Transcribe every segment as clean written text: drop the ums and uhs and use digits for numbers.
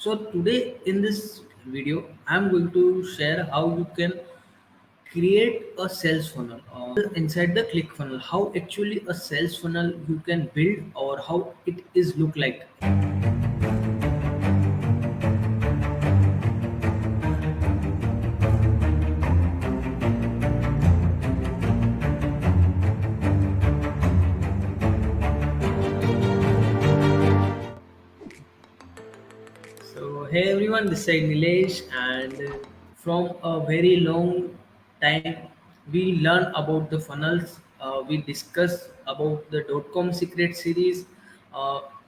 So today in this video, I'm going to share how you can create a sales funnel inside the click funnel. How actually a sales funnel you can build or how it is look like. So hey everyone, this is Nilesh, and from a very long time we learn about the funnels. We discuss about the .com secret series.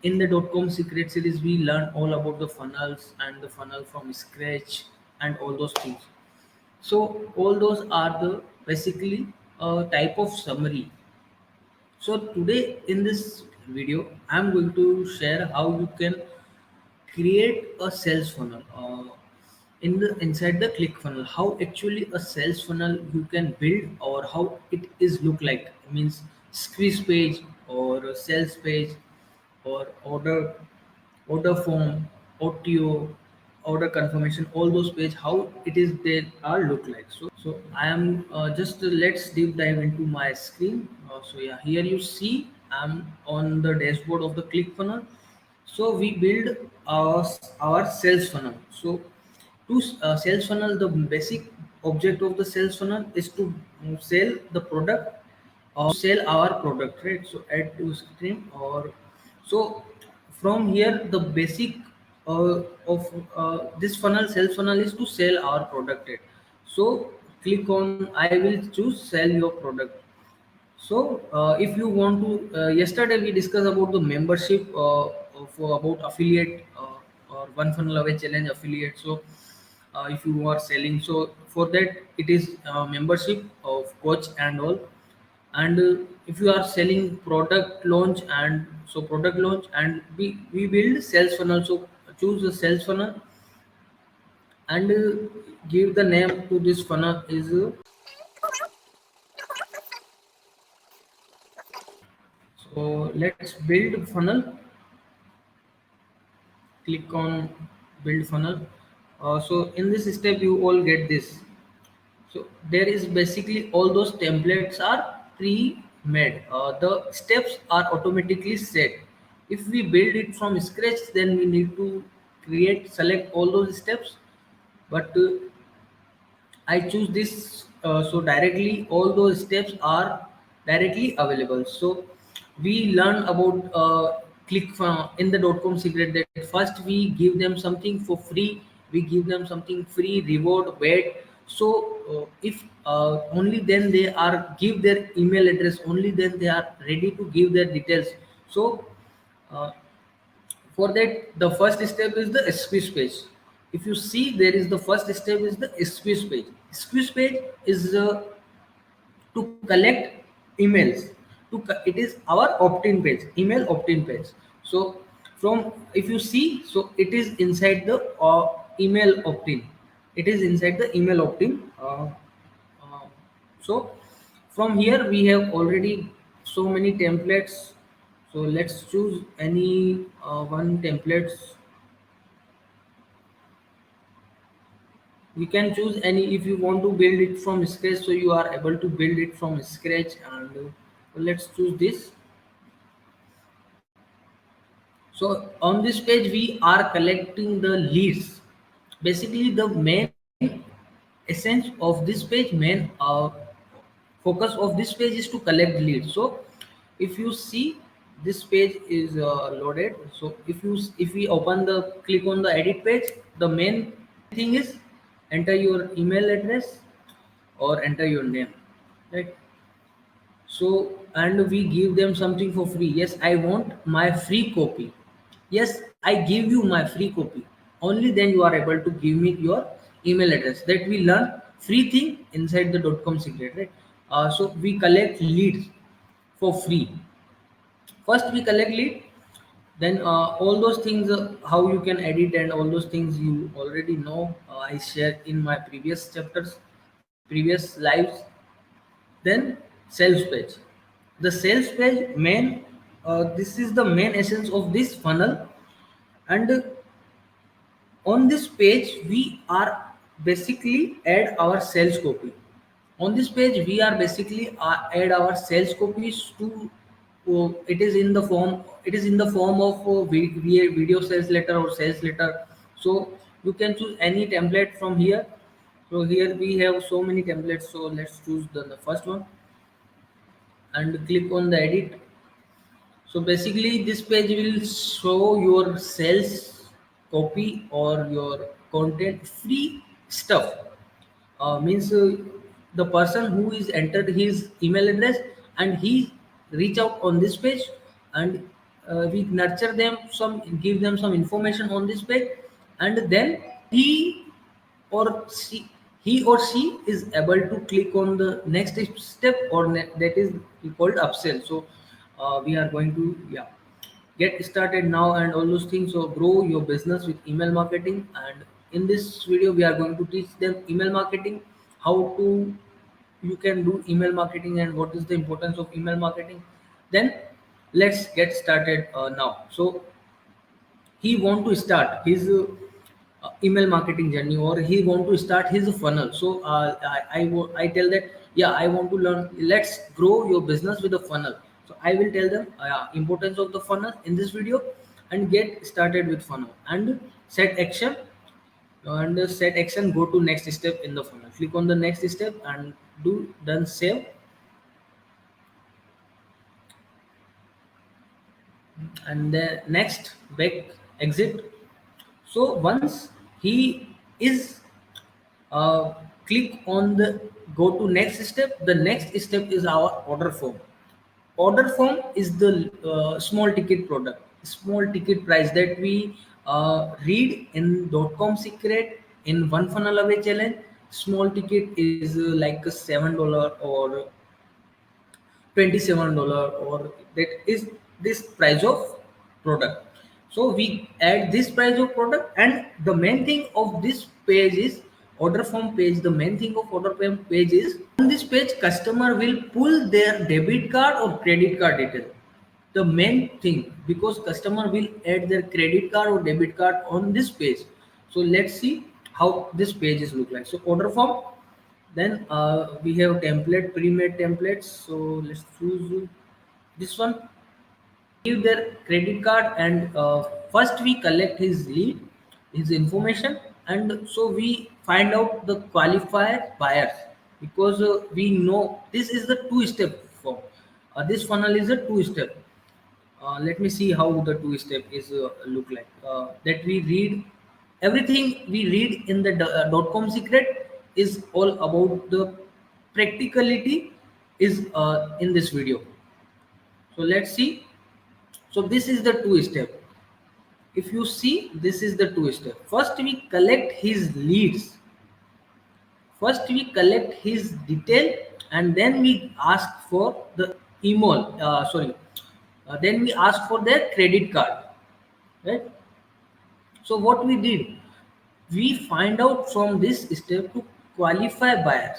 In the .com secret series, we learn all about the funnels and the funnel from scratch and all those things. So all those are the basically a type of summary. So today in this video, I'm going to share how you can create a sales funnel inside the click funnel. How actually a sales funnel you can build or how it is look like. Means squeeze page or a sales page or order form, OTO, order confirmation, all those page, how it is they are look like. So I am just let's deep dive into my screen. So yeah, here you see I'm on the dashboard of the ClickFunnels. So we build our sales funnel. So to sales funnel, the basic object of the sales funnel is to sell the product or sell our product, right? So add to stream or so from here the basic of this funnel sales funnel is to sell our product, right? So click on I will choose sell your product. So, if you want to, yesterday we discussed about the membership for about affiliate or one funnel away challenge affiliate. So, if you are selling, so for that it is membership of coach and all. And if you are selling product launch and so product launch and we build sales funnel. So choose the sales funnel and give the name to this funnel is so let's build funnel. Click on build funnel. So in this step you all get this. So there is basically all those templates are pre-made. The steps are automatically set. If we build it from scratch, then we need to create select all those steps. But I choose this so directly all those steps are directly available. So we learn about click from in the .com secret that first we give them something for free. We give them something free reward wait. So if only then they are give their email address. Only then they are ready to give their details. So uh, for that the first step is the squeeze page. If you see there is the first step is the squeeze page. Squeeze page is to collect emails. It is our opt-in page, email opt-in page. So from if you see, so it is inside the email opt-in. It is inside the email opt-in. Uh, so from here we have already so many templates. So let's choose any one templates. We can choose any if you want to build it from scratch, so you are able to build it from scratch. And let's choose this. So on this page we are collecting the leads. Basically the main essence of this page, main focus of this page is to collect leads. So if you see this page is loaded. So if we open the click on the edit page, the main thing is enter your email address or enter your name, right? So and we give them something for free. Yes, I want my free copy. Yes, I give you my free copy. Only then you are able to give me your email address. That we learn free thing inside the .com secret, right? So we collect leads for free. First we collect lead, then all those things how you can edit and all those things you already know. I shared in my previous chapters, previous lives. Then sales page. The sales page main, this is the main essence of this funnel. And On this page we are basically add our sales copy. On this page we are basically add our sales copies to it is in the form of video sales letter or sales letter. So you can choose any template from here. So here we have so many templates, so let's choose the first one and click on the edit. So basically, this page will show your sales copy or your content free stuff. Means the person who is entered his email address and he reach out on this page, and we nurture them some, give them some information on this page, and then or she he or she is able to click on the next step, or that is called upsell. So we are going to, yeah, get started now and all those things. So grow your business with email marketing, and in this video we are going to teach them email marketing, how to you can do email marketing and what is the importance of email marketing. Then let's get started now. So he want to start his email marketing journey, or he want to start his funnel. So I tell that, yeah, I want to learn, let's grow your business with a funnel. So I will tell them importance of the funnel in this video, and get started with funnel and set action. And set action, go to next step in the funnel, click on the next step and do done, save. And the next back, exit. So once he is uh, click on the go to next step, the next step is our order form. Order form is the small ticket product, small ticket price that we read in .com secret, in one funnel away challenge. Small ticket is like a $7 or $27, or that is this price of product. So we add this price of product, and the main thing of this page is order form page. The main thing of order form page is, on this page customer will pull their debit card or credit card detail. The main thing, because customer will add their credit card or debit card on this page. So let's see how this page is look like. So order form, then we have template, pre-made templates. So let's choose this one. Give their credit card, and first we collect his lead, his information, and so we find out the qualified buyers, because we know this is the two-step form. This funnel is a two-step. Let me see how the two-step is look like. That we read everything we read in the .com secret is all about the practicality is in this video. So let's see. So this is the two-step. If you see, this is the two-step. First we collect his leads. First we collect his detail, and then we ask for the email. Then we ask for their credit card, right? So what we did, we find out from this step to qualify buyers.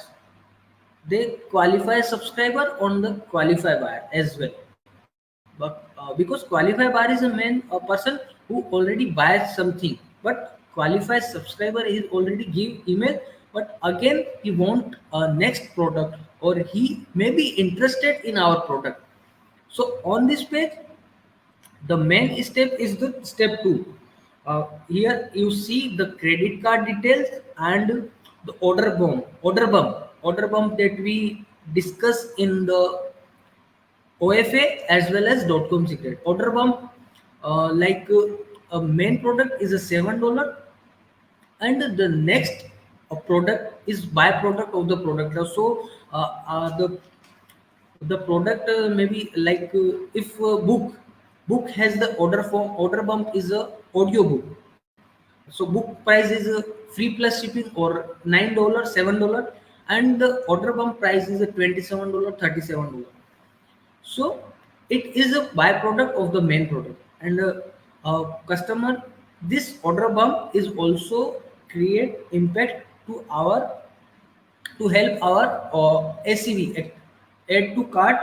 They qualify subscriber on the qualify buyer as well. But because qualify buyer is a main person who already buys something, but qualified subscriber is already give email, but again he want a next product, or he may be interested in our product. So on this page, the main step is the step two. Here you see the credit card details and the order bump that we discuss in the OFA as well as .com secret. Order bump, a main product is a $7, and the next product is byproduct of the product. So the product maybe like if book has the order form, order bump is a audio book. So book price is free plus shipping, or $9, $7, and the order bump price is a $27, $37. So it is a byproduct of the main product, and customer, this order bump is also create impact to our, to help our ACV, add to cart,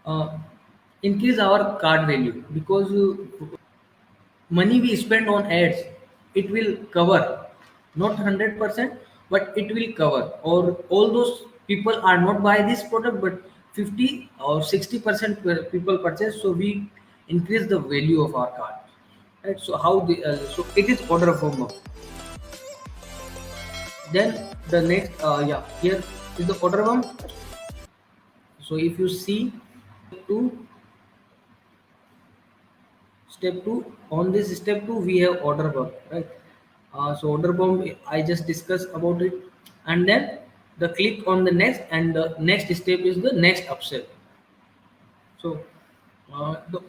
uh, increase our cart value, because money we spend on ads, it will cover, not 100%, but it will cover, or all those people are not buy this product, but 50 or 60% people purchase, so we increase the value of our card, right? So how the so it is order form. Then the next, yeah, here is the order form. So if you see two, step 2, on this step 2 we have order bump, right? So order bump I just discussed about it, and then the click on the next, and the next step is the next upsell. So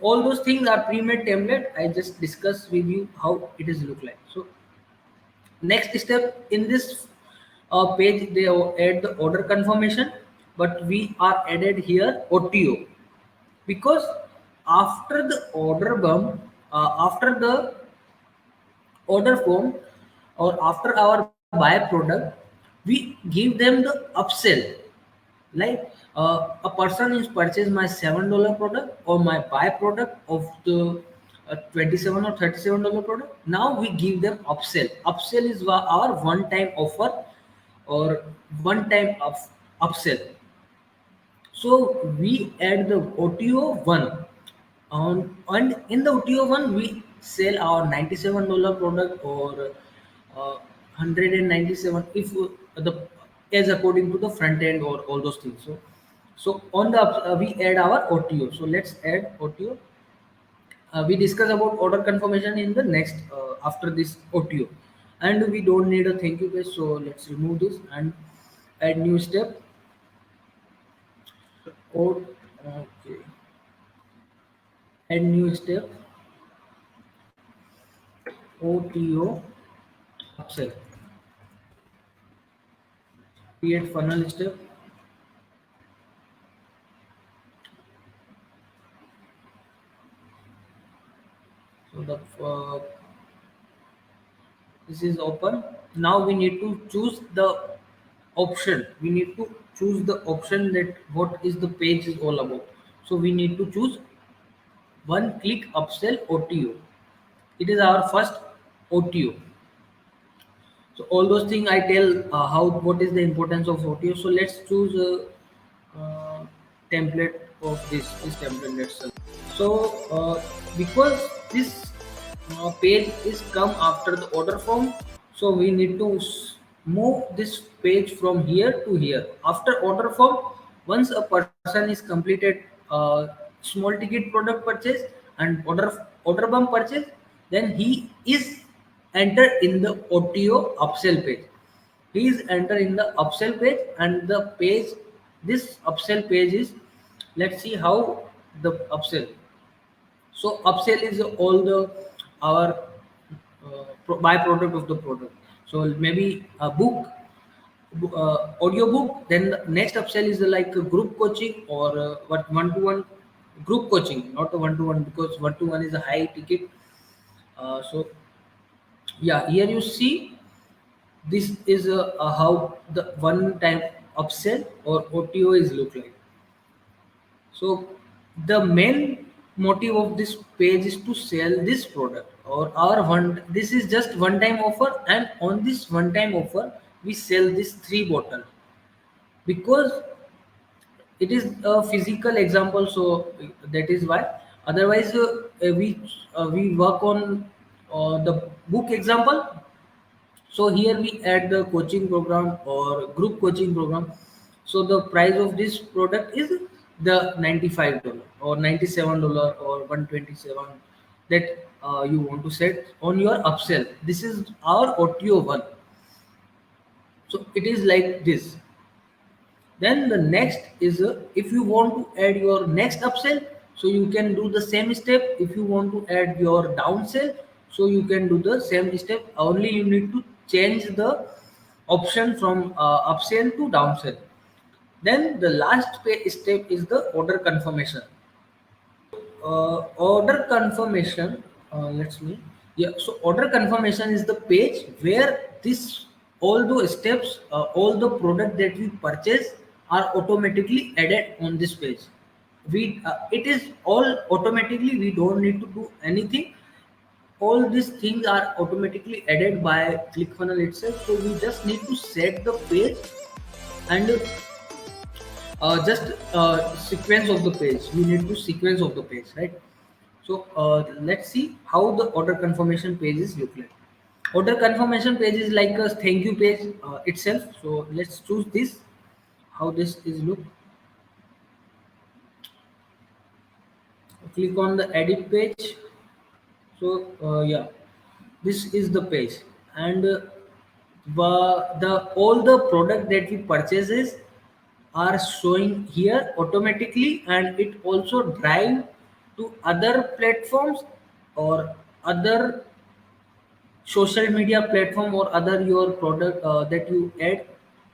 all those things are pre-made template. I just discussed with you how it is look like. So next step in this page, they add the order confirmation, but we are added here OTO, because after the order bump, after the order form, or after our buy product, we give them the upsell. Like a person is purchase my $7 product or my buy product of the 27 or $37 product. Now we give them upsell. Upsell is our one time offer, or one time of upsell. So we add the OTO one, and in the OTO one we sell our $97 product, or 197 if the as according to the front end, or all those things. So on the we add our OTO. So let's add OTO. We discuss about order confirmation in the next, after this OTO, and we don't need a thank you page. So let's remove this and add new step. Okay, add new step, OTO upsell, create funnel step. So the this is open. Now we need to choose the option. We need to choose the option that what is the page is all about. So we need to choose one click upsell OTO. It is our first OTO. So all those things I tell, how what is the importance of OTO. So let's choose a template of this template. Let's so because this page is come after the order form, so we need to move this page from here to here after order form. Once a person is completed small ticket product purchase and order bump purchase, then he is entered in the OTO upsell page. He is enter in the upsell page, and the page, this upsell page is, let's see how the upsell. So upsell is all the our byproduct of the product. So maybe a book, audio book. Then the next upsell is like a group coaching, or what, one to one group coaching, not a one to one, because one to one is a high ticket. So yeah, here you see this is how the one time upsell or OTO is look like. So the main motive of this page is to sell this product, or our one. This is just one time offer, and on this one time offer we sell this 3 bottle, because it is a physical example. So that is why. Otherwise, we work on the book example. So here we add the coaching program or group coaching program. So the price of this product is the $95 or $97 or 127 that you want to set on your upsell. This is our OTO one. So it is like this. Then the next is if you want to add your next upsell, so you can do the same step. If you want to add your downsell, so you can do the same step. Only you need to change the option from upsell to downsell. Then the last step is the order confirmation. Order confirmation. Let's me. Yeah. So order confirmation is the page where this all the steps, all the product that we purchase are automatically added on this page. We it is all automatically. We don't need to do anything. all these things are automatically added by ClickFunnels itself. So we just need to set the page and just sequence of the page. We need to sequence of the page, right? So let's see how the order confirmation pages look like. Order confirmation page is like a thank you page itself. So let's choose this. How this is look. Click on the edit page. So yeah, this is the page, and the all the product that we purchases are showing here automatically, and it also drive to other platforms or other social media platform or other your product that you add.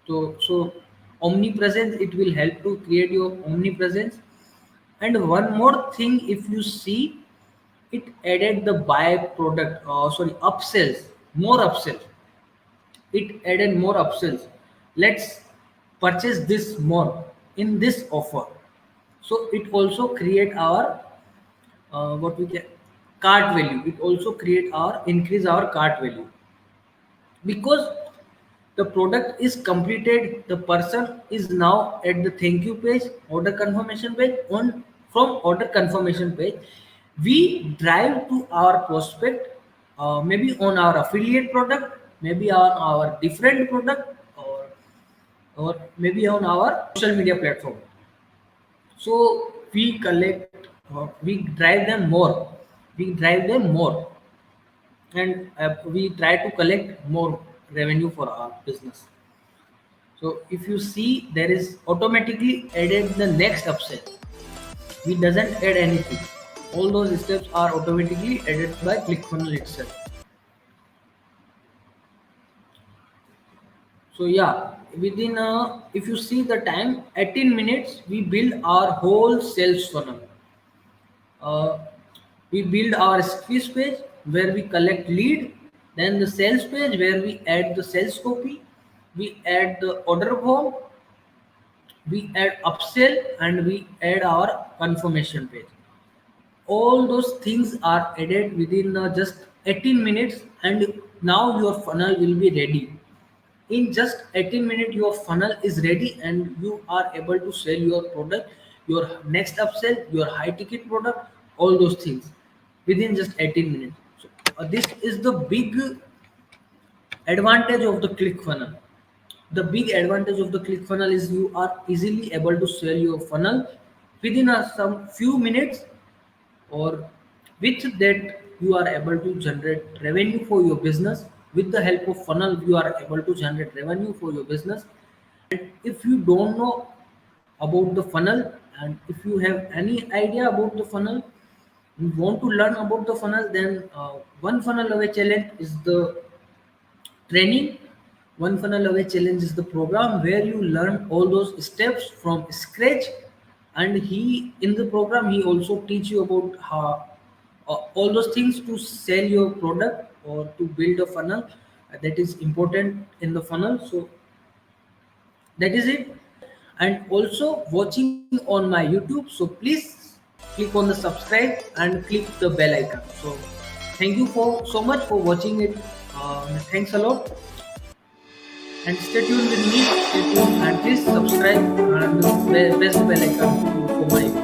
So omnipresence, it will help to create your omnipresence. And one more thing, if you see, it added the buy product, sorry, upsells, more upsells. It added more upsells. Let's purchase this more in this offer. So it also create our what we can cart value. It also create our increase our cart value, because the product is completed, the person is now at the thank you page, order confirmation page. On from order confirmation page, we drive to our prospect, maybe on our affiliate product, maybe on our different product, or maybe on our social media platform. So we collect, we drive them more, we drive them more, and we try to collect more revenue for our business. So if you see, there is automatically added the next upsell. We doesn't add anything. All those steps are automatically added by ClickFunnels itself. So yeah, within if you see the time, 18 minutes, we build our whole sales funnel. Uh, we build our squeeze page where we collect lead, then the sales page where we add the sales copy, we add the order form, we add upsell, and we add our confirmation page. All those things are added within just 18 minutes, and now your funnel will be ready. In just 18 minutes your funnel is ready, and you are able to sell your product, your next upsell, your high ticket product, all those things within just 18 minutes. So this is the big advantage of the click funnel. The big advantage of the click funnel is you are easily able to sell your funnel within some few minutes, or with that you are able to generate revenue for your business. With the help of funnel, you are able to generate revenue for your business. And if you don't know about the funnel, and if you have any idea about the funnel, you want to learn about the funnel, then one funnel away challenge is the training. One funnel away challenge is the program where you learn all those steps from scratch. And he in the program, he also teach you about how all those things to sell your product or to build a funnel that is important in the funnel. So that is it. And also watching on my YouTube, so please click on the subscribe and click the bell icon. So thank you for so much for watching it. Thanks a lot, and stay tuned with me. Stay tuned and please subscribe and press the bell icon for my